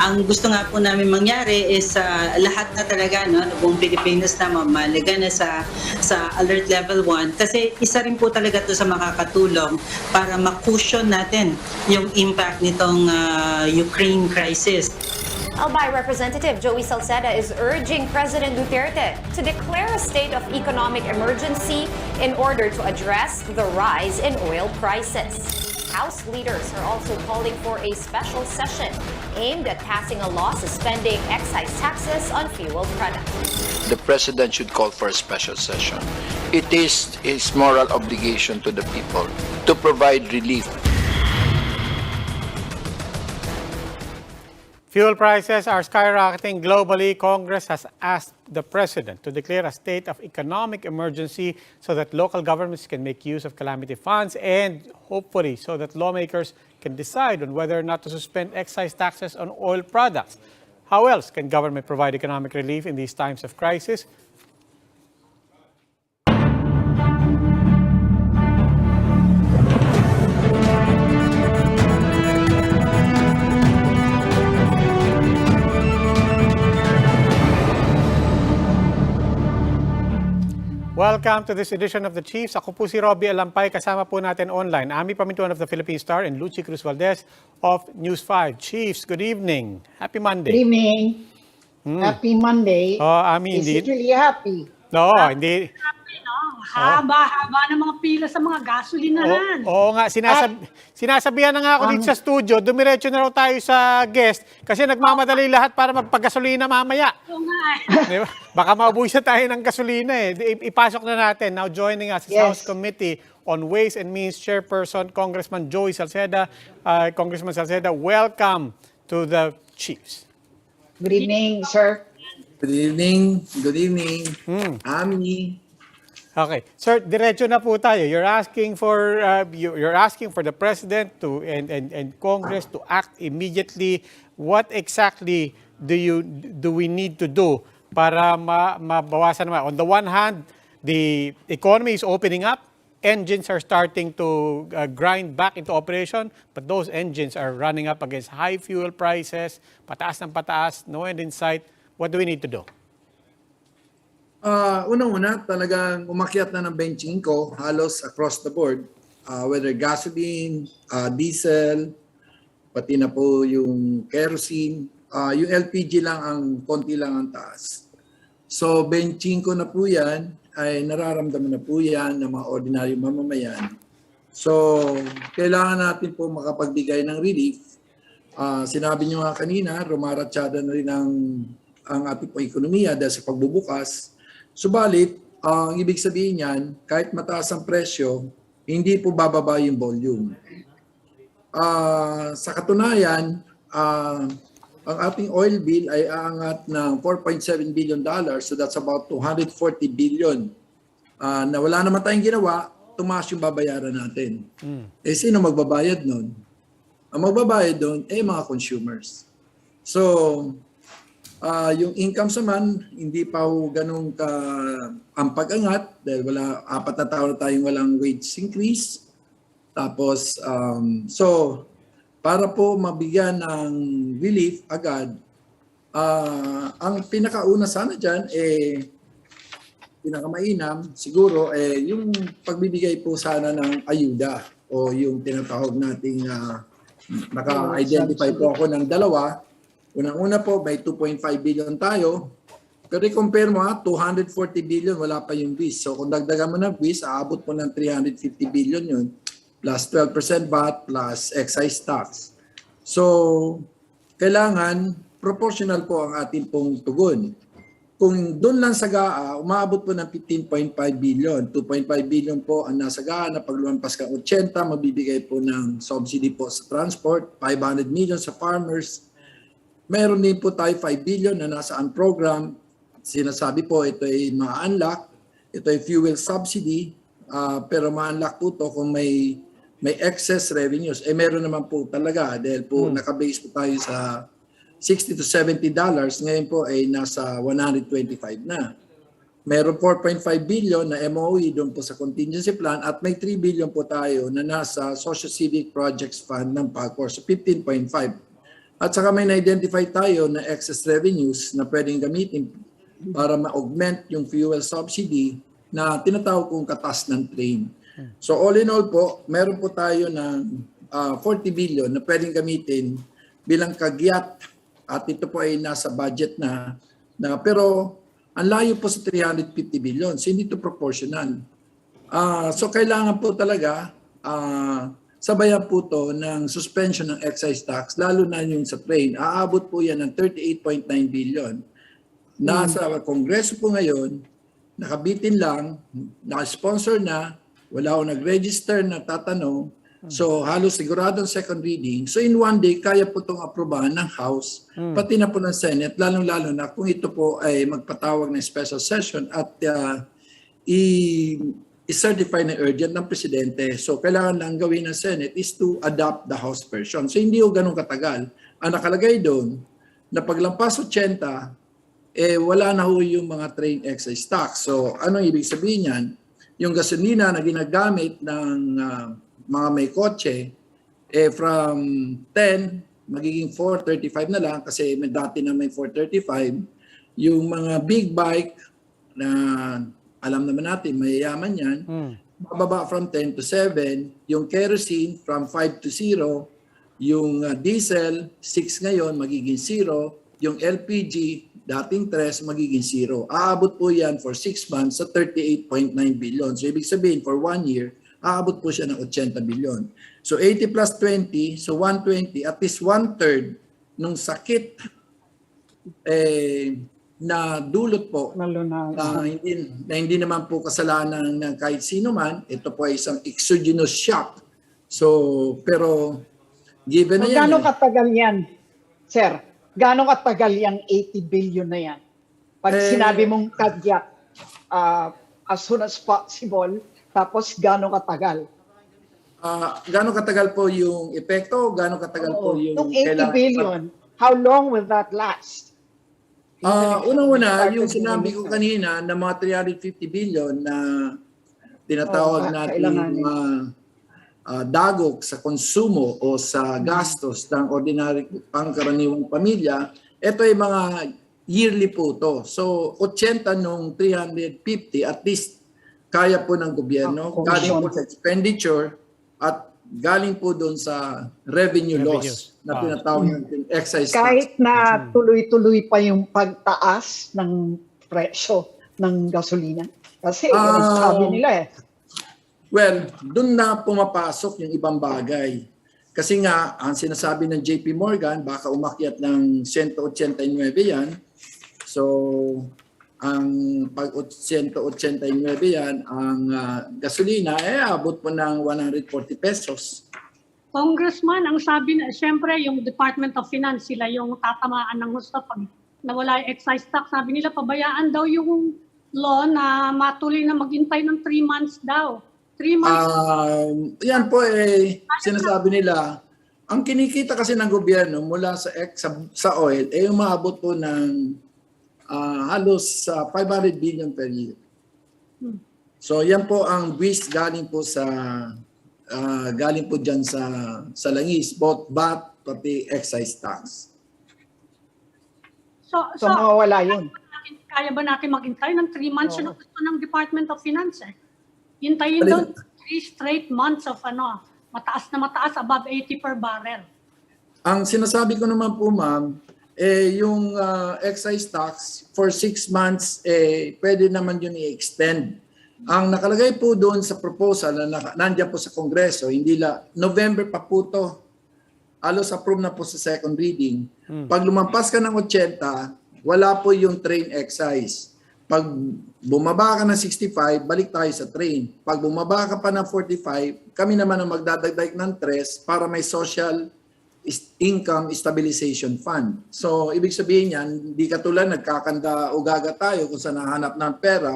Ang gusto nga po namin mangyari is lahat na talaga, no, buong Pilipinas na mamalaga na sa alert level 1 kasi isa rin po talaga to sa makakatulong para ma-cushion natin yung impact nitong Ukraine crisis. Albay Representative Joey Salceda is urging President Duterte to declare a state of economic emergency in order to address the rise in oil prices. House leaders are also calling for a special session aimed at passing a law suspending excise taxes on fuel products. The President should call for a special session. It is his moral obligation to the people to provide relief. Fuel prices are skyrocketing globally. Congress has asked the President to declare a state of economic emergency so that local governments can make use of calamity funds and hopefully so that lawmakers can decide on whether or not to suspend excise taxes on oil products. How else can government provide economic relief in these times of crisis? Welcome to this edition of the Chiefs. Ako po si Robbie Alampay. Kasama po natin online Ami Pamintuan of the Philippine Star and Lucy Cruz Valdez of News 5. Chiefs, good evening. Happy Monday. Good evening. Happy Monday. Oh, Ami, Is hindi. it really happy? No, hindi. Haba-haba ng mga pila sa mga gasolinahan. Oo nga, sinasabihan na nga ako dito sa studio, dumiretso na raw tayo sa guest kasi nagmamadali lahat para magpagasolina mamaya. Oo nga Diba? Baka maubusan tayo ng gasolina eh. Ipasok na natin. Now joining us is House Committee on Ways and Means Chairperson, Congressman Joey Salceda. Congressman Salceda, welcome to the Chiefs. Good evening, sir. Good evening. Good evening. Ami. Okay, sir, diretso na po tayo. You're asking for the president to and Congress to act immediately. What exactly do we need to do para mabawasan naman? On the one hand, the economy is opening up. Engines are starting to grind back into operation, but those engines are running up against high fuel prices, pataas ng pataas, no end in sight. What do we need to do? Unang-una, talagang umakyat na ng benching ko halos across the board. Whether gasoline, diesel, pati na po yung kerosene. Yung LPG lang ang konti lang ang taas. So benching ko na po yan, ay nararamdaman na po yan ng mga ordinary mamamayan. So kailangan natin po makapagbigay ng relief. Sinabi niyo nga kanina, rumaratyada na rin ang ating po ekonomiya dahil sa pagbubukas. Subalit, ang ibig sabihin niyan, kahit mataas ang presyo, hindi po bababa yung volume. Sa katunayan, ang ating oil bill ay aangat ng $4.7 billion. So that's about 240 billion. Na wala naman tayong ginawa, tumaas yung babayaran natin. Eh sino magbabayad nun? Ang magbabayad doon ay mga consumers. So, yung income naman, hindi pa ganun ang pag-angat dahil 4 na taon na tayong walang wage increase. Tapos, para po mabigyan ng relief agad, ang pinakauna sana dyan, pinakamainam, siguro, yung pagbibigay po sana ng ayuda o yung tinatawag nating naka-identify po ako ng dalawa. Unang-una po, may 2.5 billion tayo. Pero i-compare mo 240 billion, wala pa yung BIS. So kung dagdagan mo ng BIS, aabot po ng 350 billion yun, plus 12% VAT, plus excise tax. So, kailangan, proportional po ang ating pong tugon. Kung doon lang sa GAA, umaabot po ng 15.5 billion. 2.5 billion po ang nasa GAA na pag lumampas ka 80, mabibigay po ng subsidy po sa transport, 500 million sa farmers. Meron din po tayo 5 billion na nasaan program. Sinasabi po ito ay ma-unlock. Ito ay fuel subsidy. Pero ma-unlock po ito kung may excess revenues. Meron naman po talaga dahil po nakabase po tayo sa $60 to $70. Ngayon po ay nasa 125 na. Meron 4.5 billion na MOE doon po sa contingency plan at may 3 billion po tayo na nasa Social Civic Projects Fund ng PAGCOR. So 15.5. At saka may na-identify tayo na excess revenues na pwedeng gamitin para ma-augment yung fuel subsidy na tinatawag kong katas ng train. So all in all po, meron po tayo ng 40 billion na pwedeng gamitin bilang kagyat at ito po ay nasa budget na pero ang layo po sa 350 billion. So hindi ito proportional. So kailangan po talaga sabayan po to ng suspension ng excise tax, lalo na yung sa train. Aabot po yan ng 38.9 billion. Nasa Kongreso po ngayon, nakabitin lang, naka-sponsor na, wala akong nag-register na tatanong, so halos siguradong second reading. So in one day, kaya po itong aprobahan ng House, pati na po ng Senate, lalong-lalo na kung ito po ay magpatawag ng special session at i-certify na urgent ng Presidente. So kailangan lang gawin ng Senate is to adopt the House version. So hindi ho ganun katagal. Ang nakalagay doon, na paglampas 80, wala na ho yung mga train excise tax. So anong ibig sabihin yan? Yung gasolina na ginagamit ng mga may kotse, from 10, magiging 435 na lang kasi may dati na may 435. Yung mga big bike na alam naman natin, mayayaman yan, bababa from 10 to 7. Yung kerosene from 5 to 0. Yung diesel, 6 ngayon, magiging 0. Yung LPG, dating 3, magiging 0. Aabot po yan for 6 months sa 38.9 billion. So ibig sabihin, for 1 year, aabot po siya ng 80 billion. So 80 plus 20, so 120, at least 1/3 nung sakit na dulot po na hindi naman po kasalanan ng kahit sino man. Ito po ay isang exogenous shock. So, pero given na yan. Gano'ng katagal yan, sir? Gano'ng katagal yung 80 billion na yan? Pag sinabi mong kagyat, as soon as possible, tapos gano'ng katagal? Gano'ng katagal po yung epekto? Gano'ng katagal po yung Yung 80 billion, how long will that last? Unang-una, yung sinabi ko kanina na mga 350 billion na tinatawag natin dagok sa konsumo o sa gastos ng ordinary pangkaraniwang pamilya, ito ay mga yearly po to. So 80 nung 350 at least kaya po ng gobyerno, galing po sa expenditure at galing po doon sa revenue loss na tinatawag natin excise tax. Kahit na tuloy-tuloy pa yung pagtaas ng presyo ng gasolina. Kasi sabi nila Well, doon na pumapasok yung ibang bagay. Kasi nga, ang sinasabi ng JP Morgan, baka umakyat ng 189 yan. So, ang pag 189 yan, ang gasolina, abot po ng 140 pesos. Congressman, ang sabi na, siyempre, yung Department of Finance, sila yung tatamaan ng gusto pag nawala yung excise tax. Sabi nila, pabayaan daw yung law na matuloy na maghintay ng 3 months daw. 3 months. Yan po sinasabi nila, ang kinikita kasi ng gobyerno mula sa oil ay umabot po ng halos 500 billion per year. So yan po ang buwis galing po diyan sa langis, both VAT pati excise tax. so mawawala yun. Kaya ba natin maghintay ng 3 months? Yun ang gusto ng Department of Finance Hintayin doon 3 straight months of mataas na mataas, above 80 per barrel. Ang sinasabi ko naman po, ma'am, yung excise tax for 6 months, pwede naman yun i-extend. Ang nakalagay po doon sa proposal na nandiyan po sa Kongreso, hindi November pa po to. Halos approve na po sa second reading. Pag lumampas ka ng 80, wala po yung train excise. Pag bumaba ka ng 65, balik tayo sa train. Pag bumaba ka pa ng 45, kami naman ang magdadagdag ng 3 para may social income stabilization fund. So, ibig sabihin yan, hindi katulad nagkakanda o gaga tayo kung saan nahanap ng pera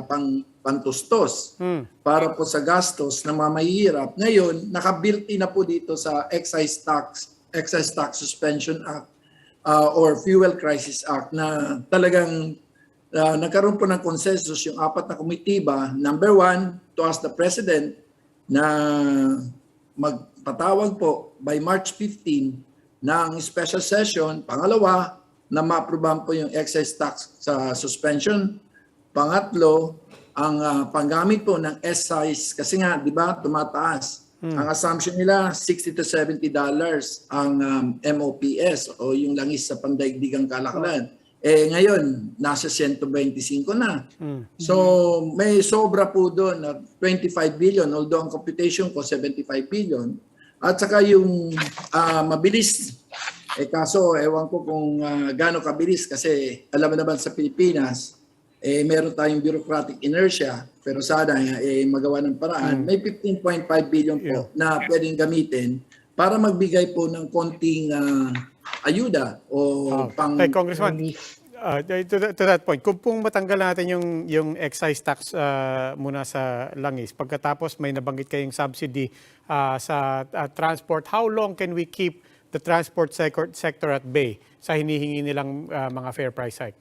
pantustos para po sa gastos ng mga mahihirap. Ngayon, nakabuilt-in na po dito sa Excise Tax Suspension Act or Fuel Crisis Act na talagang nagkaroon po ng consensus yung 4 na komitiba. Number 1, to ask the President na magpatawag po by March 15 ng special session. Pangalawa, na ma-aprobahan po yung excise tax sa suspension. Pangatlo, ang panggamit po ng excise kasi nga, di ba, tumataas. Ang assumption nila, $60 to $70 ang MOPS o yung langis sa pandaigdigang kalakalan. Ngayon, nasa 125 na. So, may sobra po doon na 25 billion, although ang computation ko 75 billion. At saka yung mabilis, kaso ewan ko kung gaano kabilis kasi alam mo naman sa Pilipinas, meron tayong bureaucratic inertia, pero sana magawa ng paraan. May 15.5 billion po na pwedeng gamitin para magbigay po ng konting ayuda o Hey, Congressman, to that point, kung pong matanggal natin yung excise tax muna sa langis, pagkatapos may nabanggit kayong subsidy sa transport, how long can we keep the transport sector at bay sa hinihingi nilang mga fair price hike?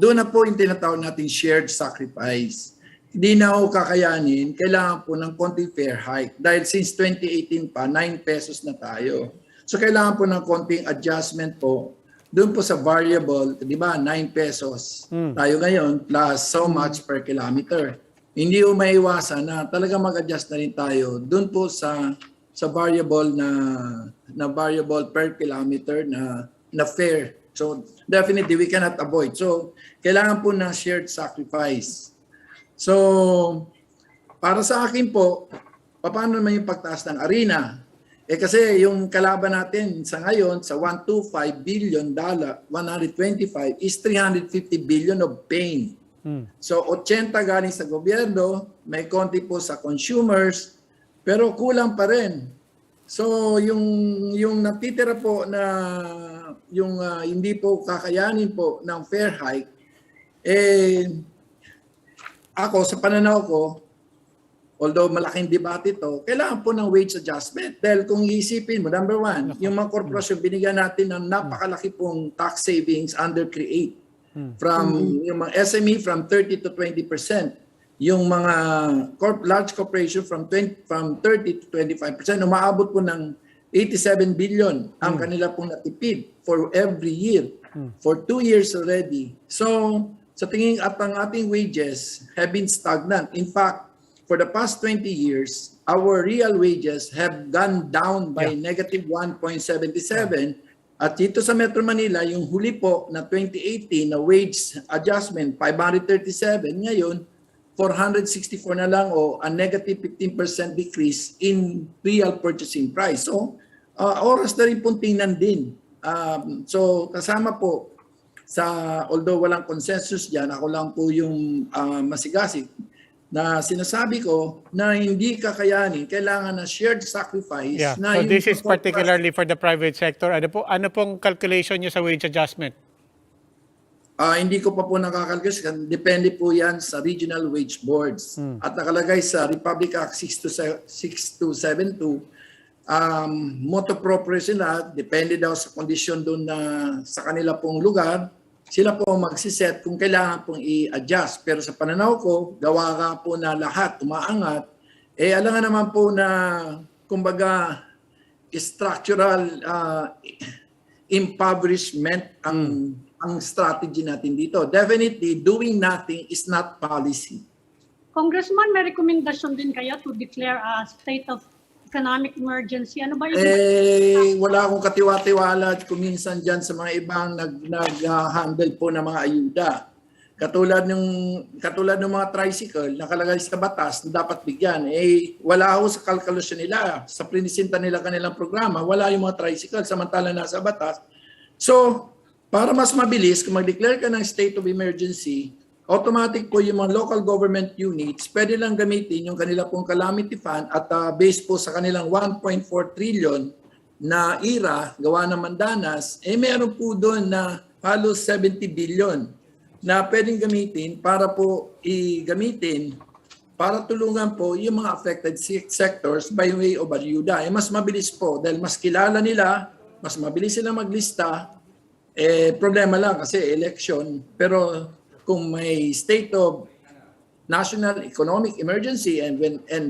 Doon na po yung tinatawag natin shared sacrifice. Hindi na ako kakayanin, kailangan po ng konting fair hike. Dahil since 2018 pa, 9 pesos na tayo. So kailangan po ng konting adjustment po. Doon po sa variable, di ba, 9 pesos. Tayo ngayon, plus so much per kilometer. Hindi po maiwasan na talaga mag-adjust na rin tayo. Doon po sa variable na variable per kilometer na fair. So definitely we cannot avoid. So kailangan po ng shared sacrifice. So para sa akin po, paano naman yung pagtaas ng arena? Kasi yung kalaban natin sa ngayon sa $125 billion, 125 is 350 billion of pain. So 80 galing sa gobyerno, may konti po sa consumers, pero kulang pa rin. So yung natitira po na yung hindi po kakayanin po ng fair hike, ako sa pananaw ko, although malaking debate ito, kailangan po ng wage adjustment. Dahil kung iisipin mo, number one, yung mga korporasyon binigyan natin ng napakalaki pong tax savings under CREATE. From yung mga SME from 30 to 20%. Yung mga large corporation from 30 to 25%. Umaabot po ng 87 billion ang kanila pong natipid for every year. For 2 years already. So, sa tingin at ang ating wages have been stagnant. In fact, for the past 20 years, our real wages have gone down by negative 1.77. At dito sa Metro Manila, yung huli po na 2018 na wage adjustment, 537, ngayon, 464 na lang o a negative 15% decrease in real purchasing price. So, oras na rin pong tingnan din. So, kasama po although walang consensus dyan, ako lang po yung masigasig na sinasabi ko na hindi kakayanin, kailangan na shared sacrifice. Yeah. Na So this is particularly for the private sector. Ano pong calculation nyo sa wage adjustment? Hindi ko pa po nakakalculate. Depende po yan sa regional wage boards. At nakalagay sa Republic Act 6272, motu proprio sila, depende daw sa kondisyon doon na sa kanila pong lugar, sila po magsiset kung kailangan pong i-adjust. Pero sa pananaw ko, gawa ka po na lahat umaangat, alangan naman po na, kumbaga, structural impoverishment ang strategy natin dito. Definitely, doing nothing is not policy. Congressman, may rekomendasyon din kayo to declare a state of economic emergency. Ano ba yung... Wala akong katiwa-tiwala at kuminsan dyan sa mga ibang nag-handle po ng mga ayuda. Katulad ng mga tricycle, nakalagay sa batas na dapat bigyan. Wala ako sa kalkulasyon nila. Sa prinisinta nila kanilang programa, wala yung mga tricycle, samantala nasa batas. So, para mas mabilis, kung mag-declare ka ng state of emergency, automatic po yung mga local government units, pwede lang gamitin yung kanila pong calamity fund at based po sa kanilang 1.4 trillion na IRA, gawa ng Mandanas, meron po doon na halos 70 billion na pwedeng gamitin para po para tulungan po yung mga affected sectors by way of ayuda. Mas mabilis po dahil mas kilala nila, mas mabilis sila maglista. Problema lang kasi election, pero kung may state of national economic emergency, and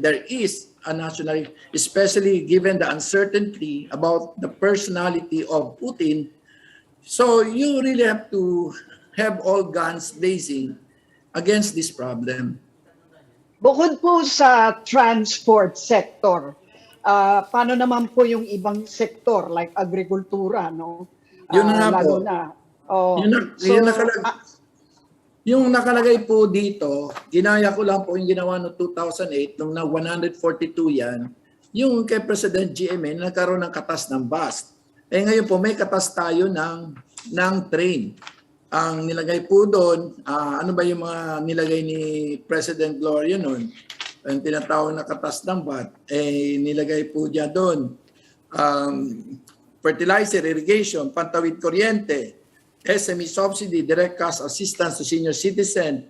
there is a national, especially given the uncertainty about the personality of Putin. So you really have to have all guns blazing against this problem. Bukod po sa transport sector, paano naman po yung ibang sektor like agrikultura, no? Yun na nga Lalo po. na. Oh, Yung nakalagay po dito, ginaya ko lang po yung ginawa noong 2008, nung na 142 yan, yung kay President GMA, nagkaroon ng katas ng bus. Ngayon po, may katas tayo ng train. Ang nilagay po doon, ano ba yung mga nilagay ni President Gloria noon? Ang tinatawag na katas ng BAT, nilagay po dyan doon. Fertilizer, irrigation, pantawid kuryente, SME subsidy, direct cost assistance to senior citizen,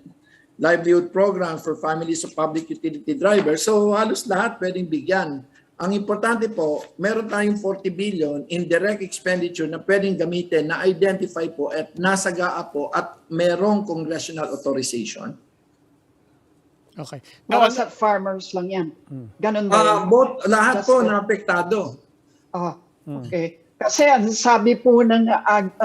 livelihood program for families of public utility drivers. So halos lahat pwedeng bigyan. Ang importante po, meron tayong 40 billion in direct expenditure na pwedeng gamitin na identify po at nasagaa po at merong congressional authorization. Okay. Para sa farmers lang yan. Ganun ba? Lahat po na apektado. Okay. Kasi ang sabi po ng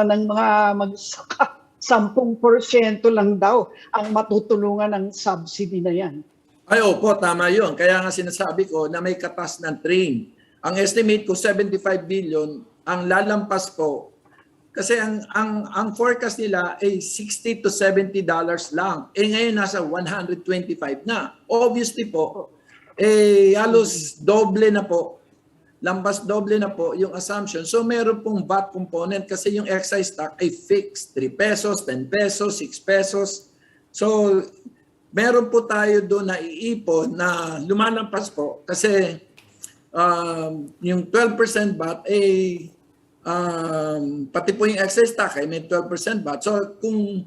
mga magsaka, 10% lang daw ang matutulungan ng subsidy na yan. Ay, opo, tama yun. Kaya nga sinasabi ko na may katas ng train. Ang estimate ko, 75 billion ang lalampas po. Kasi ang forecast nila ay $60 to $70 lang. Ngayon nasa 125 na. Obviously po, halos doble na po. Lampas doble na po yung assumption. So meron pong VAT component kasi yung excise tax ay fixed. 3 pesos, 10 pesos, 6 pesos. So meron po tayo doon na iipon na lumalampas po kasi yung 12% VAT pati po yung excise tax ay may 12% VAT. So kung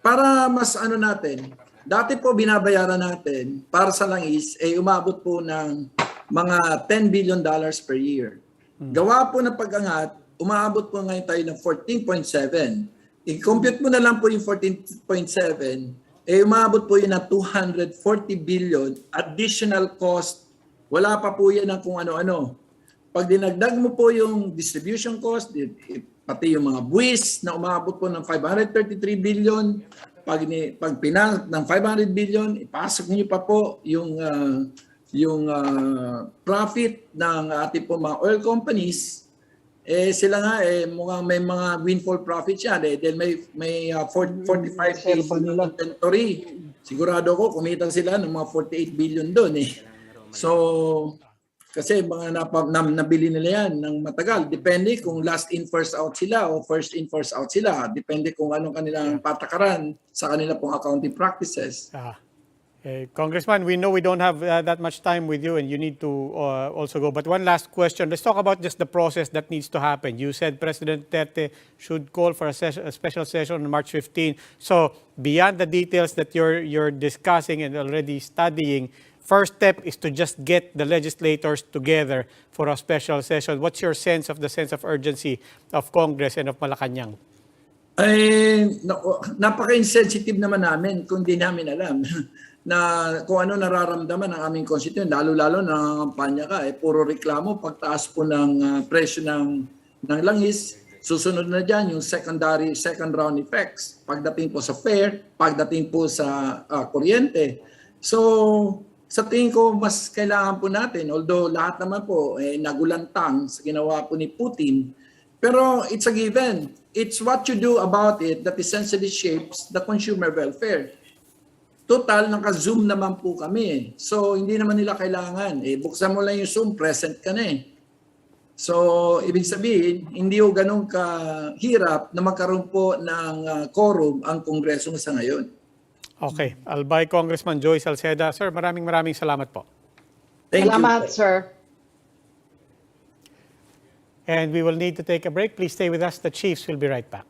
para mas natin, dati po binabayaran natin para sa langis umabot po ng mga $10 billion per year. Gawa po ng pag-angat, umaabot po ngayon tayo ng 14.7. I-compute mo na lang po yung 14.7, umabot po yun ng 240 billion additional cost. Wala pa po yan ng kung ano-ano. Pag dinagdag mo po yung distribution cost, pati yung mga buwis na umabot po ng 533 billion, pag pinang ng 500 billion, ipasok niyo pa po yung profit ng ating po mga oil companies, sila nga mukhang may mga windfall profits yan dahil may 45 days inventory. Sigurado ko kumita sila ng mga 48 billion doon So kasi mga nabili nila yan ng matagal. Depende kung last in first out sila o first in first out sila. Depende kung anong kanilang patakaran sa kanila pong accounting practices. Congressman, we know we don't have that much time with you and you need to also go. But one last question. Let's talk about just the process that needs to happen. You said President Duterte should call for a special session on March 15. So beyond the details that you're discussing and already studying, first step is to just get the legislators together for a special session. What's your sense of urgency of Congress and of Malacanang? Napaka-insensitive naman namin kung di namin alam na kung ano nararamdaman ng aming constituent, lalo-lalo na kampanya ka, puro reklamo, pagtaas po ng presyo ng langis, susunod na dyan yung second round effects, pagdating po sa fare, pagdating po sa kuryente. So, sa tingin ko, mas kailangan po natin, although lahat naman po nagulantang sa ginawa po ni Putin, pero it's a given. It's what you do about it that essentially shapes the consumer welfare. Total, naka-Zoom naman po kami. So, hindi naman nila kailangan. Buksan mo lang yung Zoom, present ka na So, ibig sabihin, hindi o ganun kahirap na magkaroon po ng quorum ang Kongreso sa ngayon. Okay. Albay Congressman Joey Salceda. Sir, maraming salamat po. Salamat, sir. And we will need to take a break. Please stay with us. The Chiefs will be right back.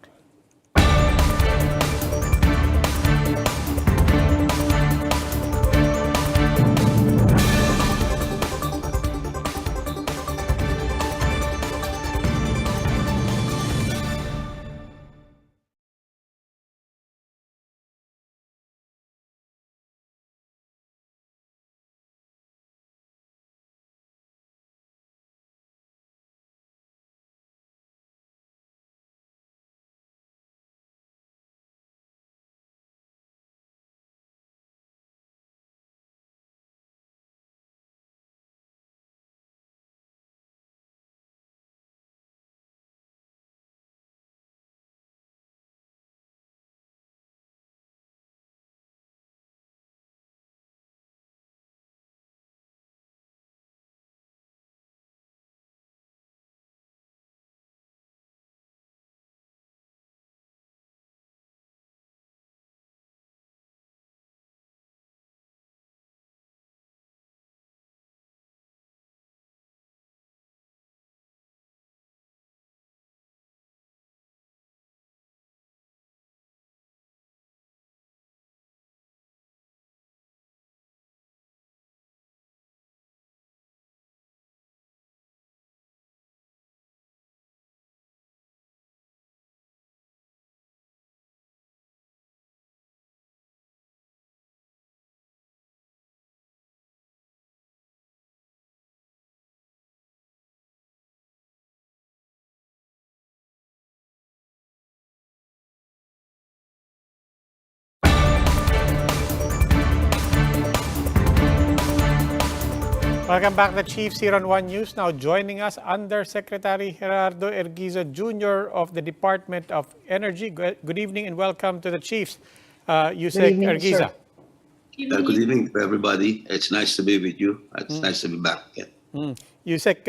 Welcome back to Chiefs here on One News. Now joining us, Undersecretary Gerardo Erguiza Jr. of the Department of Energy. Good evening and welcome to the Chiefs. Yusek evening, Erguiza. sir. Good evening to everybody. It's nice to be with you. It's nice to be back again. Yusek,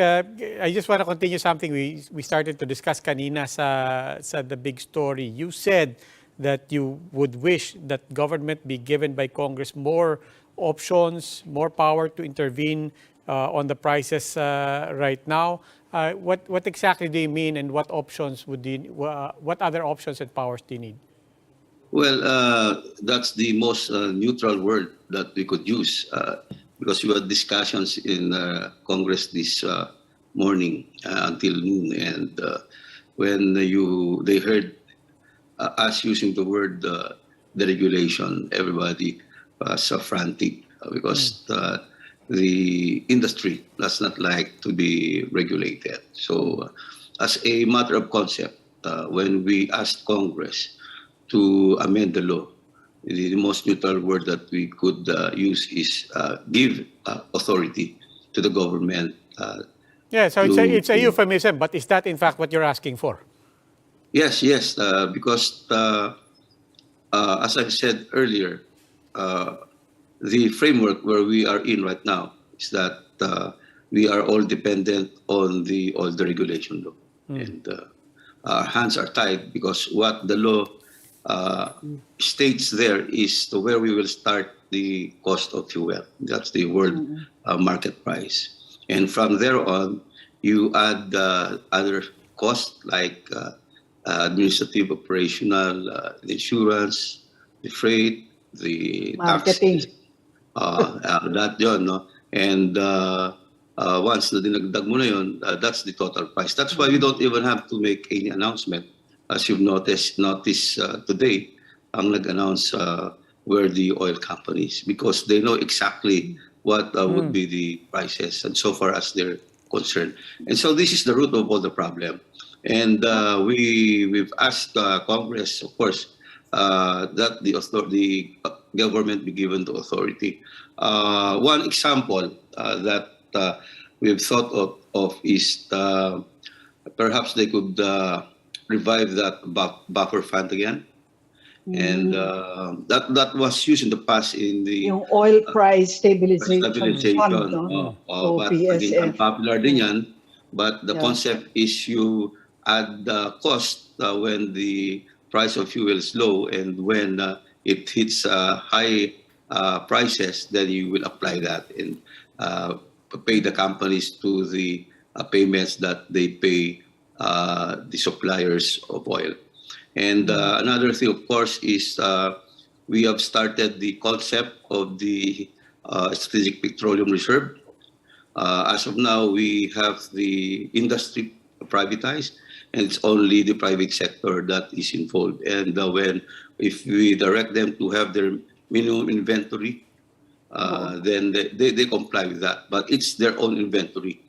I just want to continue something we started to discuss kanina sa the big story. You said that you would wish that government be given by Congress more options, more power to intervene on the prices right now. What exactly do you mean, and what options what other options and powers do you need? Well, that's the most neutral word that we could use because we had discussions in Congress this morning until noon, and when they heard us using the word deregulation, everybody was frantic because the industry does not like to be regulated. So, as a matter of concept, when we asked Congress to amend the law, the most neutral word that we could use is give authority to the government. Yeah, so it's a euphemism, but is that in fact what you're asking for? Yes, because as I said earlier, the framework where we are in right now is that we are all dependent on the regulation law. And our hands are tied because what the law states there is to where we will start the cost of fuel. That's the world market price. And from there on, you add other costs like administrative, operational, the insurance, the freight, the Marketing. taxes, that yun, no? And once na dinagdag mo na yun, that's the total price. That's why we don't even have to make any announcement. As you've noticed today, ang nag-announce were the oil companies because they know exactly what would be the prices and so far as they're concerned. And so this is the root of all the problem. And we've asked Congress, of course, that the government be given the authority. One example that we've thought of is perhaps they could revive that buffer fund again. And that was used in the past in the Yung oil price stabilization fund, no? but again, unpopular din yan. But the concept is you add the cost when the price of fuel is low, and when it hits high prices, then you will apply that and pay the companies to the payments that they pay the suppliers of oil. And another thing, of course, is we have started the concept of the strategic petroleum reserve. As of now, we have the industry privatized, and it's only the private sector that is involved. And if we direct them to have their minimum inventory, then they comply with that. But it's their own inventory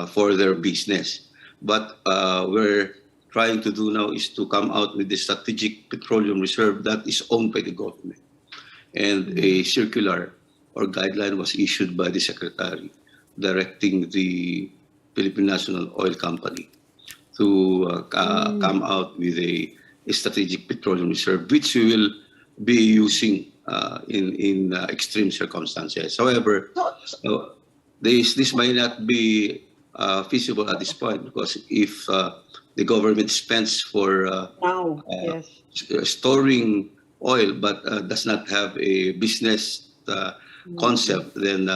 for their business. But we're trying to do now is to come out with the strategic petroleum reserve that is owned by the government. And a circular or guideline was issued by the secretary directing the Philippine National Oil Company to come out with a strategic petroleum reserve, which we will be using in extreme circumstances. However, this might not be feasible at this point because if the government spends for storing oil but does not have a business concept, then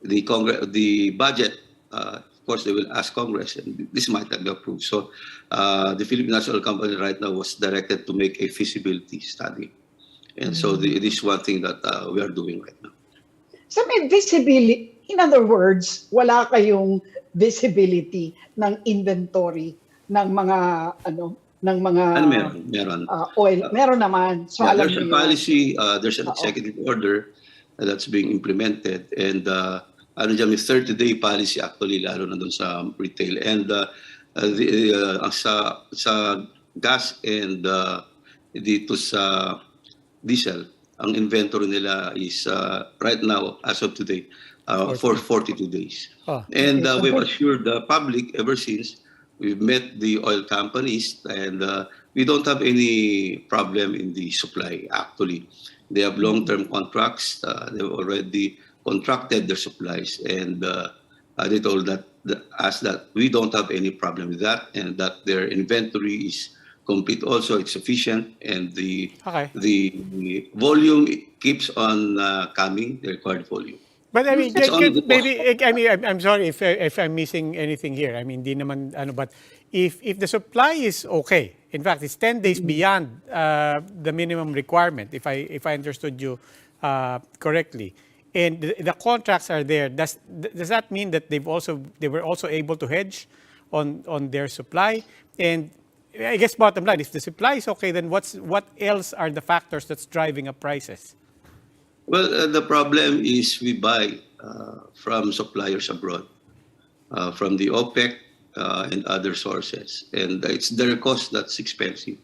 the budget, of course, they will ask Congress, and this might not be approved. So the Philippine National Company right now was directed to make a feasibility study. And so this is one thing that we are doing right now. So may visibility, in other words, wala kayong visibility ng inventory ng mga Meron. oil. Meron naman. So alam there's a niyo policy, there's an executive order that's being implemented, and may 30-day policy actually, lalo na dun sa retail. And sa gas and dito sa diesel, ang inventory nila is right now, as of today, for 42 days. Oh. And we've assured the public ever since. We've met the oil companies, and we don't have any problem in the supply, actually. They have long-term contracts. They've already contracted their supplies, and they told us that we don't have any problem with that, and that their inventory is complete also, it's sufficient, and the volume keeps on coming, the required volume. But I mean, It's only the maybe I mean, I'm sorry if I'm missing anything here. I mean, di naman ano, but if the supply is okay, in fact, it's 10 days beyond the minimum requirement, if I understood you correctly, and the contracts are there, does that mean that they were also able to hedge on their supply? And I guess bottom line, if the supply is okay, then what else are the factors that's driving up prices? Well, the problem is we buy from suppliers abroad, from the OPEC and other sources, and it's their cost that's expensive.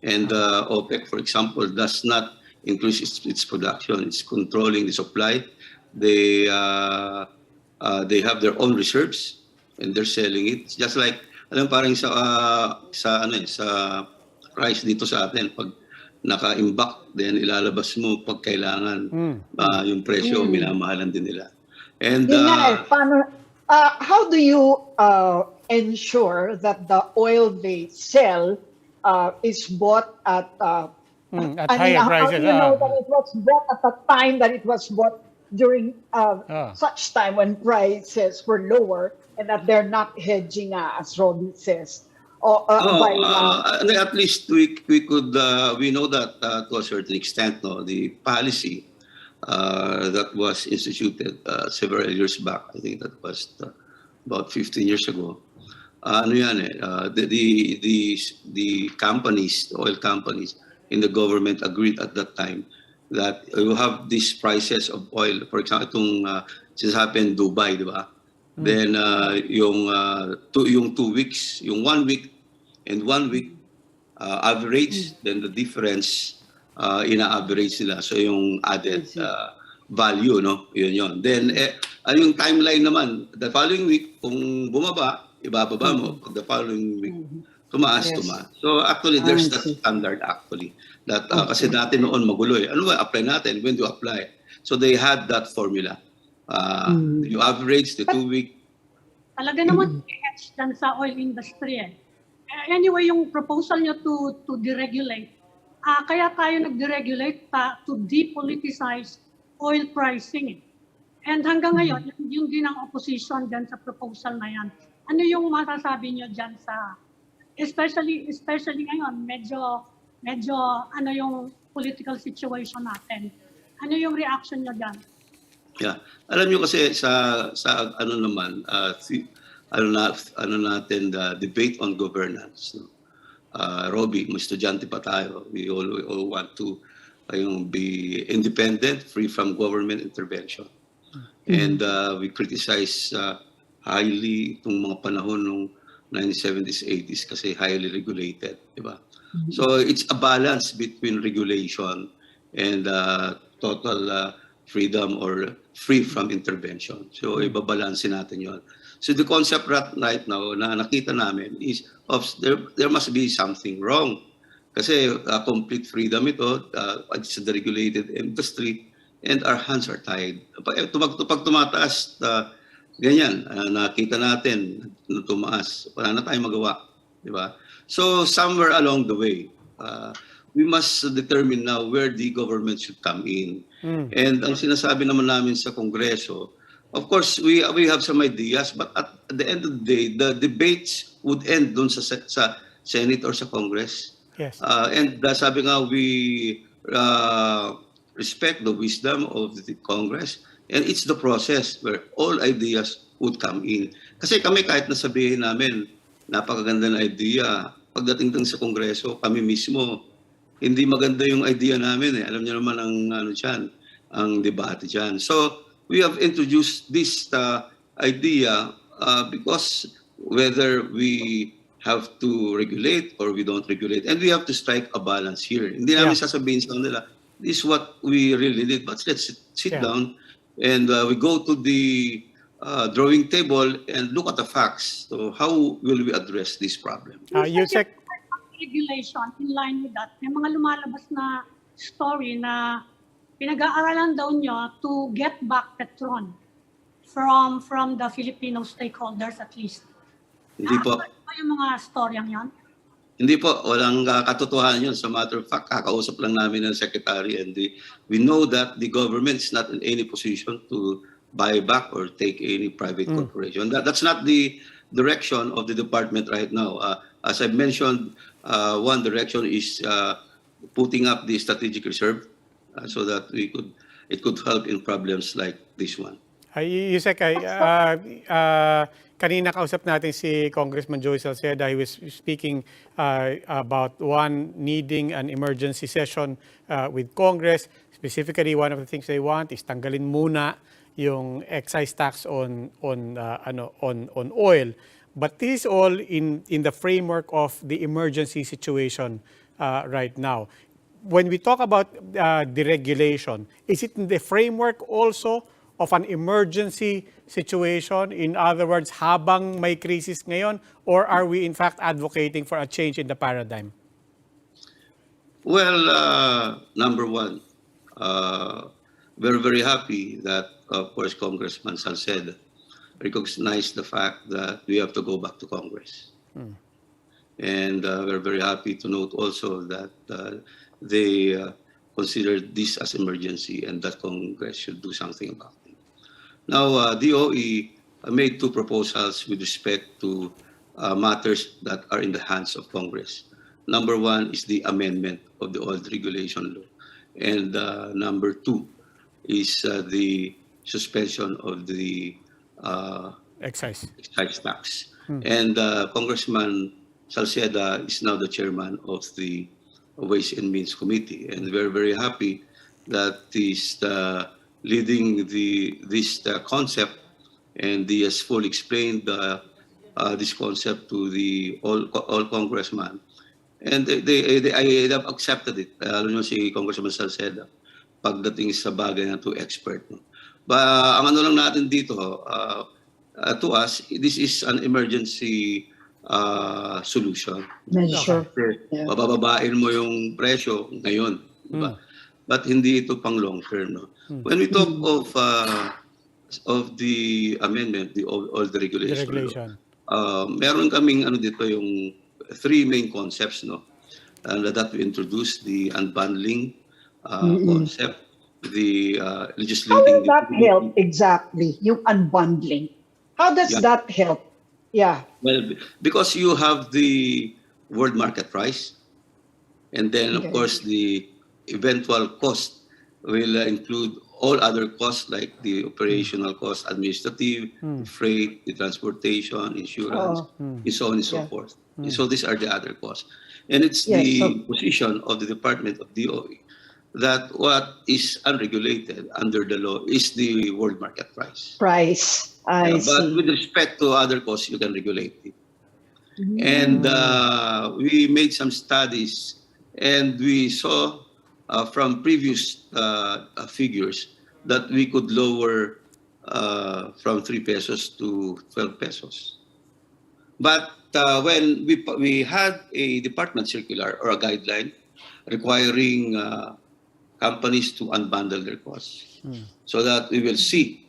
And OPEC, for example, does not increase its production; it's controlling the supply. They have their own reserves, and they're selling it. It's just like alam parang sa rice dito sa atin, pag naka-imbak, then ilalabas mo pag kailangan, yung presyo, minamahalan din nila. And how do you ensure that the oil they sell is bought at higher prices? How do you know that it was bought at the time that it was bought during such time when prices were lower, and that they're not hedging, as Robbie says? At least we could we know that to a certain extent, the policy that was instituted several years back. I think that was about 15 years ago. The companies, the oil companies in the government agreed at that time that you have these prices of oil. For example, itong sinasabi in Dubai, di ba? Then yung 2 weeks, yung 1 week and 1 week average, then the difference ina-average nila. So yung added value, no? Yun. Then yung timeline naman, the following week, kung bumaba, ibababa mo. Pag the following week, tumaas. So actually, there's that standard actually. That kasi dati noon magulo eh. Ano ba apply natin? When do you apply? So they had that formula. You average the 2 week. Talaga naman hedge dyan sa oil industry eh. Anyway, yung proposal nyo to deregulate, kaya tayo nag-deregulate to depoliticize oil pricing eh. And hanggang ngayon, yun din ang opposition dyan sa proposal na yan. Ano yung masasabi nyo dyan sa, especially ngayon, medyo ano yung political situation natin. Ano yung reaction nyo dyan? Yeah. Alam nyo kasi sa ano naman, natin, the debate on governance. No? Robbie, estudyante pa tayo. We all want to be independent, free from government intervention. And we criticize highly itong mga panahon ng 1970s, 80s kasi highly regulated. Diba? So it's a balance between regulation and total freedom or free from intervention. So ibabalansin natin yon. So the concept right now na nakita namin is there must be something wrong. Kasi complete freedom ito, it's the regulated industry, and our hands are tied. Pag tumataas, ganyan, nakita natin na tumaas, wala na tayong magawa. Diba? So somewhere along the way, we must determine now where the government should come in. And ang sinasabi naman namin sa Kongreso, of course, we have some ideas, but at the end of the day, the debates would end dun sa Senate or sa Congress. Yes. And sabi nga, we respect the wisdom of the Congress, and it's the process where all ideas would come in. Kasi kami kahit nasabihin namin, napakaganda na idea, pagdating dun sa Kongreso, kami mismo, hindi maganda yung idea namin eh. Alam niyo naman ang debate dyan. So we have introduced this idea because whether we have to regulate or we don't regulate, and we have to strike a balance here. Hindi namin sasabihin sa kanila, this is what we really need, but let's sit down and we go to the drawing table and look at the facts. So how will we address this problem? Yusek, Regulation, in line with that, may mga lumalabas na story na pinag-aaralan daw nyo to get back Petron from the Filipino stakeholders at least. Hindi po. Ano yung mga storyang yan? Hindi po, walang katotohanan yun. Sa matter of fact, kakausap lang namin ng secretary, and we know that the government is not in any position to buy back or take any private corporation. That's not the direction of the department right now. As I mentioned, one direction is putting up the strategic reserve so that it could help in problems like this one. Yusek, kanina kausap natin si Congressman Joey Salceda. He was speaking about one needing an emergency session with Congress. Specifically, one of the things they want is tanggalin muna yung excise tax on oil. But this is all in the framework of the emergency situation right now. When we talk about deregulation, is it in the framework also of an emergency situation? In other words, habang may crisis ngayon, or are we in fact advocating for a change in the paradigm? Well, number one, we're very happy that, of course, Congressman Salceda recognized the fact that we have to go back to Congress. And we're very happy to note also that they consider this as emergency and that Congress should do something about it. Now, DOE made two proposals with respect to matters that are in the hands of Congress. Number one is the amendment of the oil regulation law. And number two is the suspension of the Excise tax. And Congressman Salceda is now the chairman of the Ways and Means Committee, and we're very happy that he's leading this concept, and he has fully explained this concept to the all congressmen, and they have accepted it. Lalo na si Congressman Salceda pagdating sa bagay na to expert. No? Ang ano lang natin dito, to us, this is an emergency solution. Measure. Yeah. Pabababain mo yung presyo ngayon. Diba? But hindi ito pang long term. No? When we talk of the amendment, the oil regulation, meron kaming ano dito yung three main concepts, no? That we introduced, the unbundling concept, the legislating. How will that help exactly, yung unbundling? How does that help? Yeah. Well, because you have the world market price, and then of course the eventual cost will include all other costs like the operational cost, administrative, freight, the transportation, insurance, and so on and so forth. So these are the other costs. And it's the position of the Department of DOE that what is unregulated under the law is the world market price. I see. But with respect to other costs, you can regulate it. And we made some studies, and we saw from previous figures that we could lower from 3 pesos to 12 pesos. But when we had a department circular or a guideline requiring companies to unbundle their costs so that we will see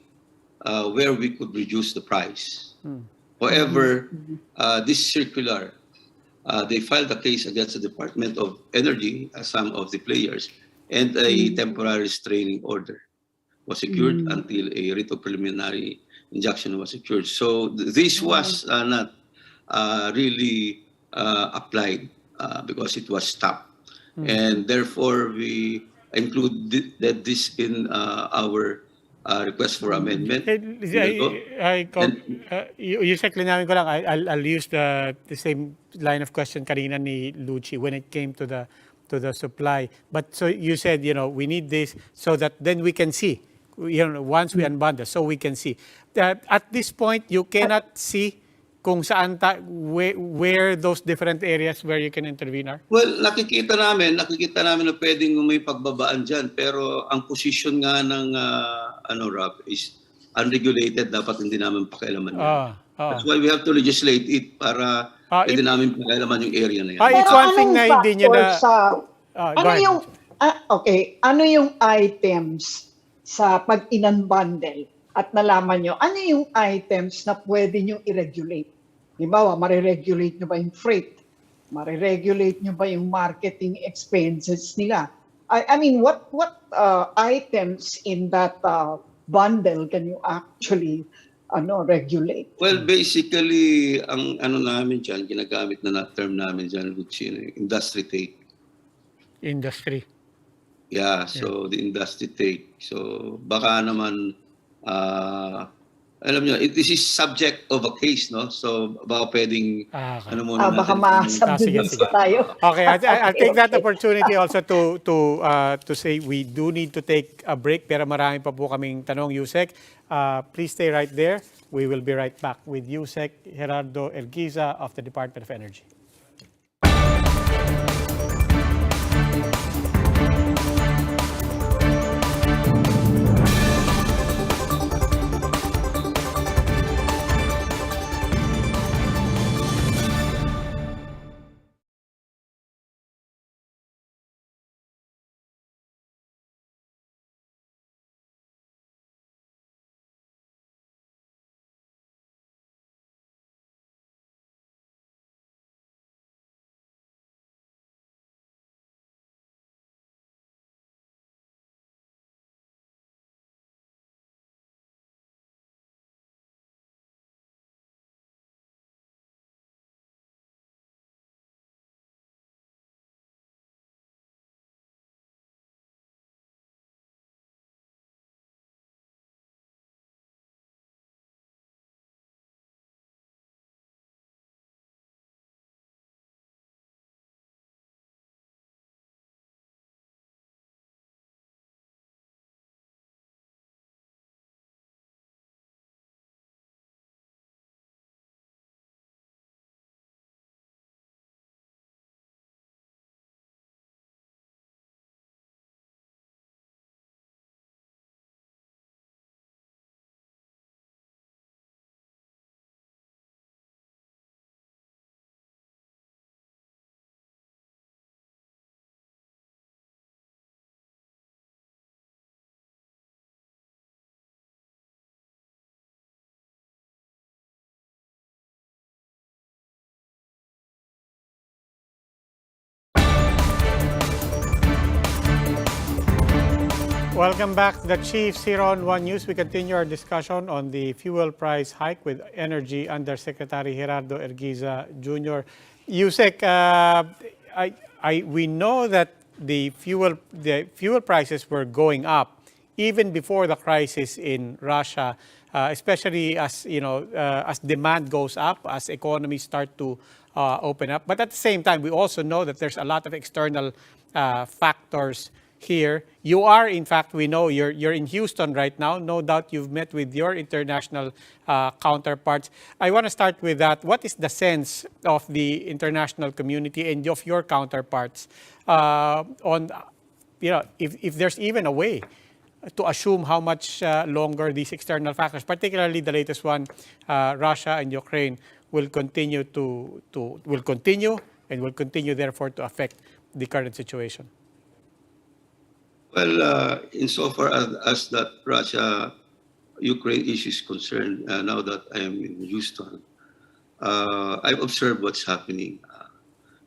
where we could reduce the price. However, this circular, they filed a case against the Department of Energy, some of the players, and a temporary restraining order was secured until a writ of preliminary injunction was secured. So this was not really applied because it was stopped. And therefore, we included this in our request for amendment. Yusek, linawin ko lang, I'll use the same line of question kanina ni Lucci when it came to the supply. But so you said, we need this so that then we can see, once we unbundle, so we can see. At this point, you cannot see kung saan where those different areas where you can intervene are? Well, nakikita namin na pwedeng may pagbabaan dyan, pero ang position nga ng Rob, is unregulated, dapat hindi namin pakialaman yan. That's Ah. why we have to legislate it para pwede It- namin pakialaman yung area na yan. It's Pero one thing anong na hindi nyo factor na... sa go ano ahead. yung ano yung items sa pag in-unbundle at nalaman nyo, ano yung items na pwede nyo i-regulate? Halimbawa, mariregulate nyo ba yung freight? Mariregulate nyo ba yung marketing expenses nila? I mean, what items in that bundle can you actually regulate? Well, basically, ang namin dyan, ginagamit na term namin dyan, which industry take. Industry. Yeah, so the industry take. So baka naman, alam nyo, this is subject of a case, no? So baka pwedeng, Okay. muna Baka natin. sige, ma-subdivide sige. tayo. Okay, I'll take that Okay. opportunity also to say we do need to take a break, pero marami pa po kaming tanong, Yusek. Please stay right there. We will be right back with Yusek Gerardo Elguiza of the Department of Energy. Welcome back to the Chiefs here on One News. We continue our discussion on the fuel price hike with Energy Undersecretary Gerardo Elguiza Jr. Yusek, we know that the fuel prices were going up even before the crisis in Russia, especially as as demand goes up, as economies start to open up. But at the same time, we also know that there's a lot of external factors here. You are, in fact, we know you're in Houston right now. No doubt you've met with your international counterparts. I want to start with that. What is the sense of the international community and of your counterparts on, if there's even a way to assume how much longer these external factors, particularly the latest one, Russia and Ukraine, will continue therefore to affect the current situation? Well, insofar as that Russia-Ukraine issue is concerned, now that I am in Houston, I've observed what's happening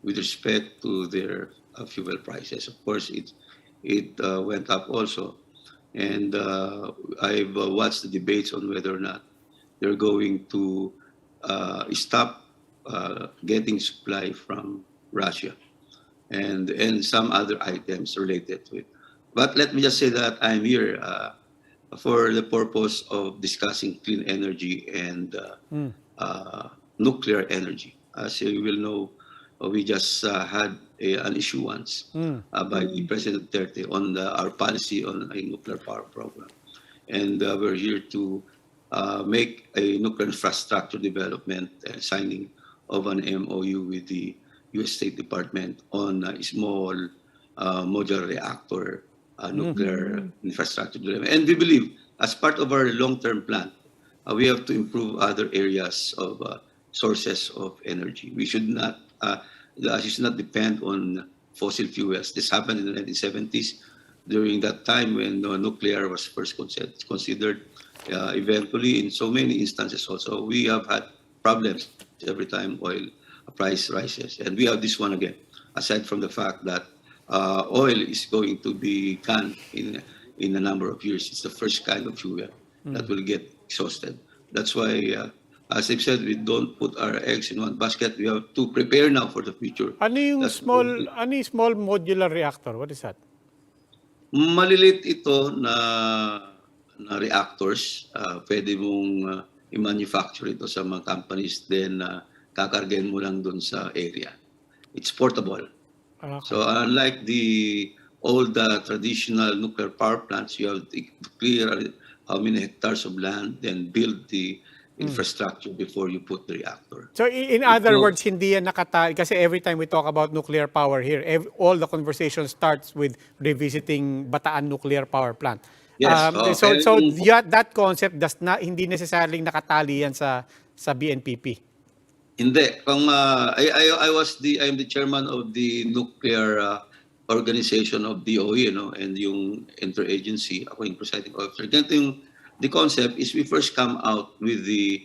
with respect to their fuel prices. Of course, it went up also. And I've watched the debates on whether or not they're going to stop getting supply from Russia and some other items related to it. But let me just say that I'm here for the purpose of discussing clean energy and nuclear energy. As you will know, we just had an issuance by the President Duterte on our policy on a nuclear power program. And we're here to make a nuclear infrastructure development signing of an MOU with the U.S. State Department on a small modular reactor nuclear infrastructure development. And we believe as part of our long-term plan, we have to improve other areas of sources of energy. We should not depend on fossil fuels. This happened in the 1970s, during that time when nuclear was first considered. Eventually, in so many instances also, we have had problems every time oil price rises. And we have this one again, aside from the fact that oil is going to be canned in a number of years. It's the first kind of fuel that will get exhausted. That's why, as I've said, we don't put our eggs in one basket. We have to prepare now for the future. Ano yung small modular reactor? What is that? Malilit ito na reactors. Pwede mong i-manufacture ito sa mga companies, then kakargahin mo lang dun sa area. It's portable. Okay. So unlike the old traditional nuclear power plants, you have to clear how many hectares of land, then build the infrastructure before you put the reactor. So in other words, hindi yan nakatali. Kasi every time we talk about nuclear power here, all the conversation starts with revisiting Bataan nuclear power plant. Yes. That concept hindi necessarily nakatali yan sa BNPP. Hindi. I am the chairman of the nuclear organization of DOE, and yung interagency. Ako yung presiding officer. Ganito yung the concept is we first come out with the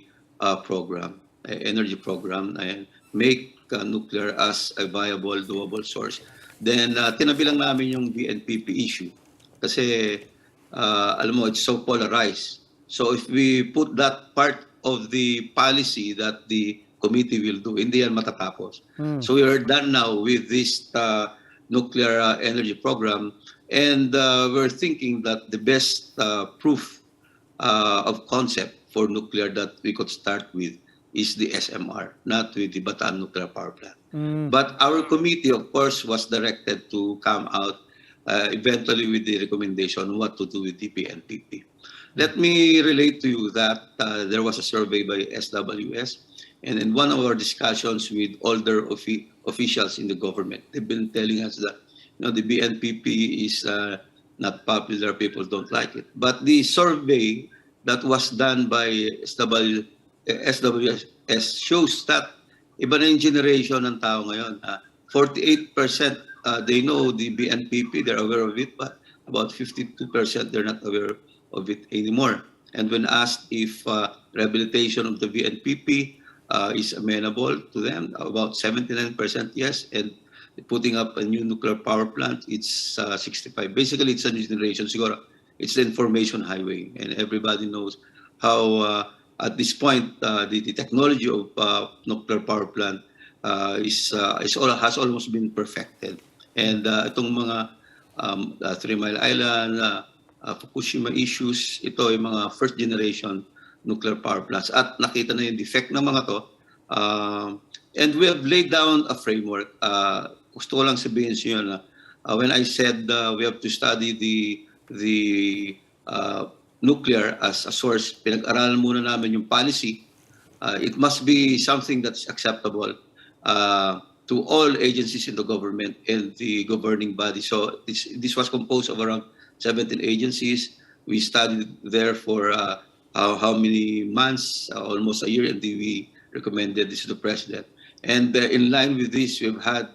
program, energy program, and make nuclear as a viable, doable source. Then tinabi lang namin yung BNPP issue kasi alam mo, it's so polarized. So if we put that part of the policy that the committee will do, hindi yan matatapos. So we are done now with this nuclear energy program, and we're thinking that the best proof of concept for nuclear that we could start with is the SMR, not with the Bataan nuclear power plant. But our committee, of course, was directed to come out eventually with the recommendation what to do with the BNPP. Let me relate to you that there was a survey by SWS, and in one of our discussions with older officials in the government, they've been telling us that the BNPP is not popular, people don't like it. But the survey that was done by SWS shows that iba na yung generation ng tao ngayon. 48% they know the BNPP, they're aware of it, but about 52% they're not aware of it anymore. And when asked if rehabilitation of the BNPP is amenable to them, about 79% yes, and putting up a new nuclear power plant, it's 65. Basically, it's a new generation. Siguro, it's the information highway, and everybody knows how at this point the technology of nuclear power plant has almost been perfected. And itong mga 3 Mile Island, Fukushima issues, ito yung mga first generation nuclear power plants. At nakita na yung defect ng mga to. And we have laid down a framework. Gusto ko lang sabihin sa inyo na when I said we have to study the nuclear as a source, pinag-aralan muna namin yung policy. It must be something that's acceptable to all agencies in the government and the governing body. So this was composed of around 17 agencies. We studied there for how many months, almost a year, and we recommended this to the president. And in line with this, we've had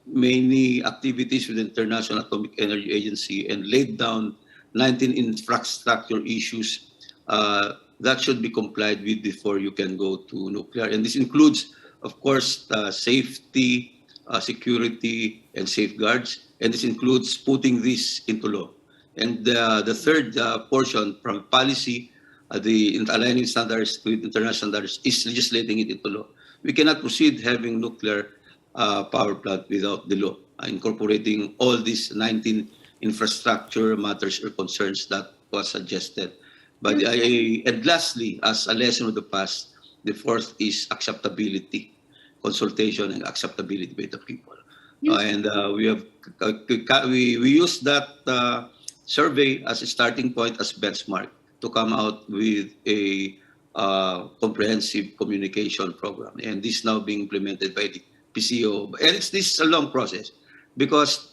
many activities with the International Atomic Energy Agency and laid down 19 infrastructure issues that should be complied with before you can go to nuclear. And this includes, of course, safety, security, and safeguards. And this includes putting this into law. And the third portion from policy, the aligning standards with international standards, is legislating it into law. We cannot proceed having nuclear power plant without the law, incorporating all these 19 infrastructure matters or concerns that was suggested by the IAEA. And lastly, as a lesson of the past, the fourth is acceptability, consultation and acceptability by the people. And we use that survey as a starting point, as benchmark, to come out with a comprehensive communication program. And this is now being implemented by the PCO. And this is a long process because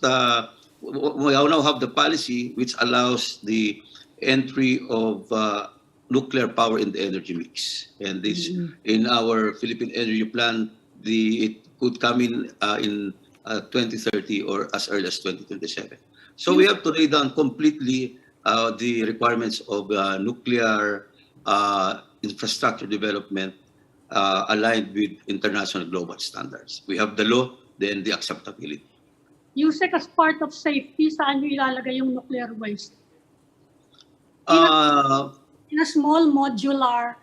we now have the policy which allows the entry of nuclear power in the energy mix. And this, in our Philippine Energy Plan, it could come in 2030 or as early as 2027. So we have to lay down completely the requirements of nuclear infrastructure development aligned with international global standards. We have the law, then the acceptability. USEC as part of safety, saan nyo ilalagay yung nuclear waste? In a small modular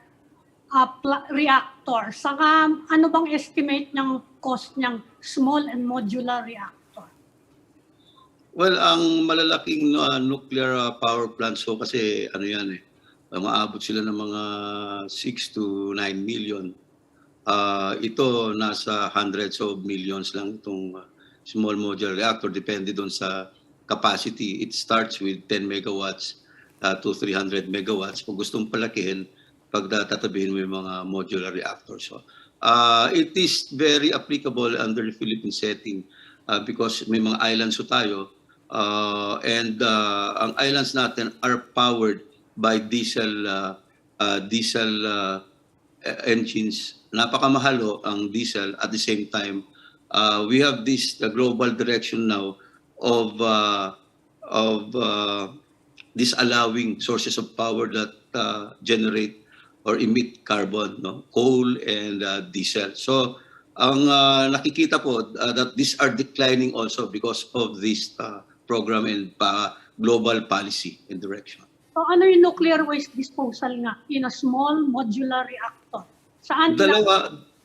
reactor. Saka ano bang estimate ng cost ng small and modular reactor? Well, ang malalaking nuclear power plants so kasi ano yan maabot sila ng mga 6 to 9 million. Ito nasa hundreds of millions lang itong small modular reactor depende doon sa capacity. It starts with 10 megawatts to 300 megawatts. Kung gustong palakihin, pagtatabihin mo yung mga modular reactors. So, it is very applicable under the Philippine setting because may mga islands so tayo and ang islands natin are powered by diesel engines. Napakamahalo ang diesel. At the same time, we have this global direction now of disallowing sources of power that generate or emit carbon, coal and diesel. So, ang nakikita po that these are declining also because of this program and global policy and direction. So ano yung nuclear waste disposal nga in a small modular reactor? Saan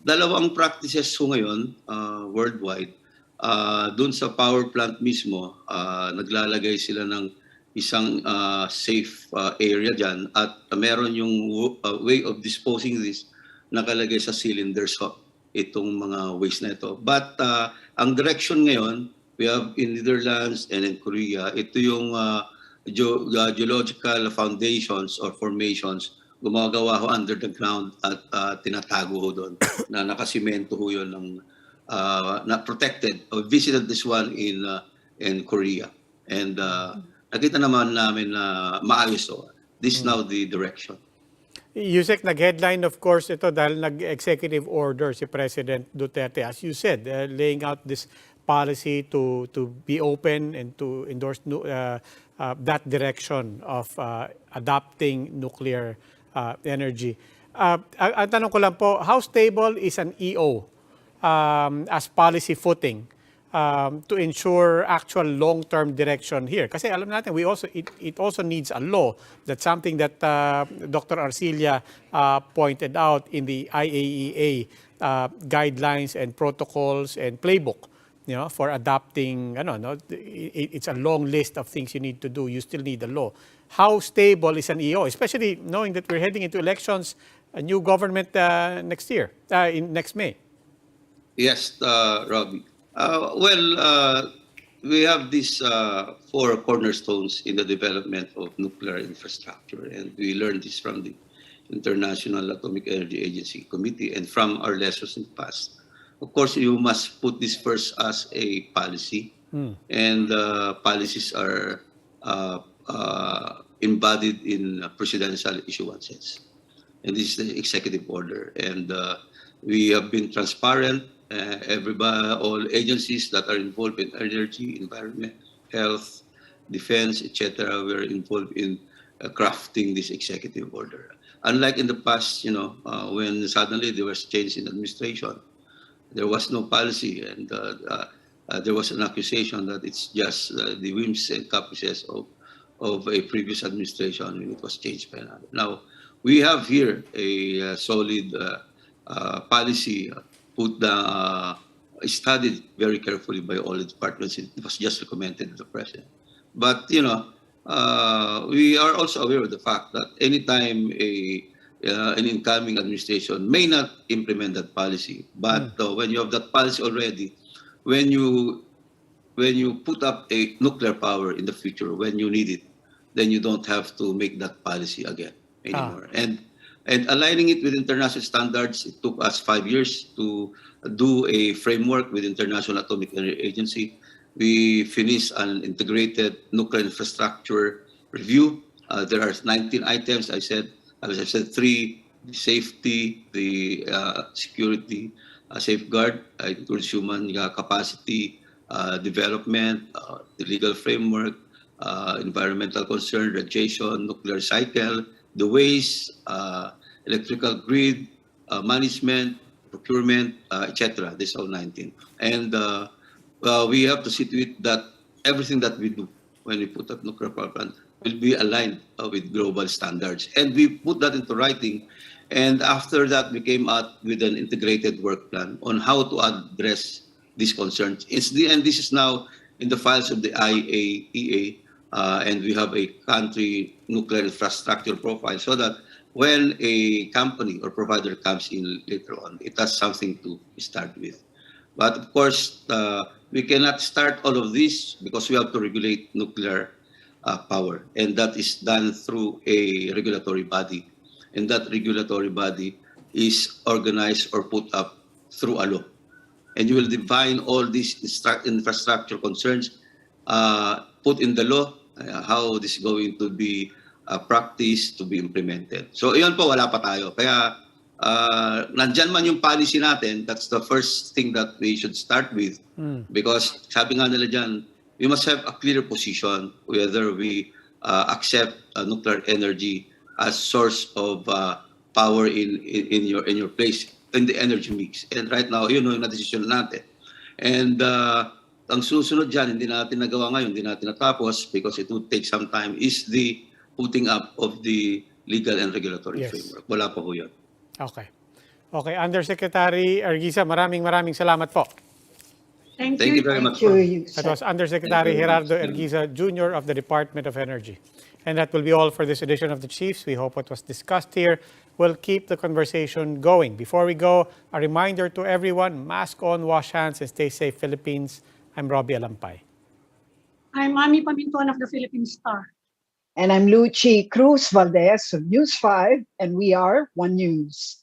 Dalawang practices so ngayon worldwide. Doon sa power plant mismo, naglalagay sila ng isang safe area dyan at meron yung way of disposing this nakalagay sa cylinders itong mga waste na ito. But ang direction ngayon, we have in Netherlands and in Korea, ito yung geological foundations or formations gumagawa ho under the ground at tinatago ho doon na nakasimento ho yun ng na protected. I visited this one in Korea and nakita naman namin na maayos ho. This is now the direction. Yusek, nag-headline of course ito dahil nag-executive order si President Duterte, as you said, laying out this policy to be open and to endorse that direction of adopting nuclear energy. Ang tanong ko lang po, how stable is an EO as policy footing to ensure actual long-term direction here? Kasi alam natin, it also needs a law. That's something that Dr. Arcilla pointed out in the IAEA guidelines and protocols and playbook. For adopting, it's a long list of things you need to do. You still need a law. How stable is an EO, especially knowing that we're heading into elections, a new government next May? Yes, Robbie. We have these 4 cornerstones in the development of nuclear infrastructure, and we learned this from the International Atomic Energy Agency Committee and from our lessons in the past. Of course, you must put this first as a policy, and policies are embodied in presidential issuances. And this is the executive order. And we have been transparent. All agencies that are involved in energy, environment, health, defense, etc., were involved in crafting this executive order. Unlike in the past, when suddenly there was change in administration, there was no policy, and there was an accusation that it's just the whims and caprices of a previous administration when it was changed by another. Now, we have here a solid policy studied very carefully by all the departments. It was just recommended to the president. But, we are also aware of the fact that anytime an incoming administration may not implement that policy, but when you have that policy already, when you put up a nuclear power in the future, when you need it, then you don't have to make that policy again anymore. And aligning it with international standards, it took us 5 years to do a framework with International Atomic Energy Agency. We finished an integrated nuclear infrastructure review There are 19 items. As I said, three: the safety, the security, safeguard, includes human capacity, development, the legal framework, environmental concern, radiation, nuclear cycle, the waste, electrical grid, management, procurement, etc. This all 19. And we have to see to it that everything that we do when we put up nuclear power plant will be aligned with global standards. And we put that into writing. And after that, we came out with an integrated work plan on how to address these concerns. And this is now in the files of the IAEA, and we have a country nuclear infrastructure profile so that when a company or provider comes in later on, it has something to start with. But of course, we cannot start all of this because we have to regulate nuclear power, and that is done through a regulatory body. And that regulatory body is organized or put up through a law. And you will define all these infrastructure concerns, put in the law, how this is going to be practiced, to be implemented. So iyon po, wala pa tayo. Kaya nandyan man yung policy natin, that's the first thing that we should start with. Because sabi nga nila dyan, we must have a clear position whether we accept nuclear energy as source of power in your place in the energy mix. And right now, yun yung na-decision natin. And ang susunod dyan, hindi natin nagawa ngayon, hindi natin natapos because it would take some time, is the putting up of the legal and regulatory framework. Wala pa po yun. Okay. Okay, Undersecretary Arguisa, maraming salamat po. Thank Thank you very much. po. That was Undersecretary Gerardo Arguisa, Jr. of the Department of Energy. And that will be all for this edition of the Chiefs. We hope what was discussed here will keep the conversation going. Before we go, a reminder to everyone, mask on, wash hands, and stay safe, Philippines. I'm Robbie Alampay. I'm Ami Pamintuan of the Philippine Star. And I'm Lucy Cruz Valdez of News 5, and we are One News.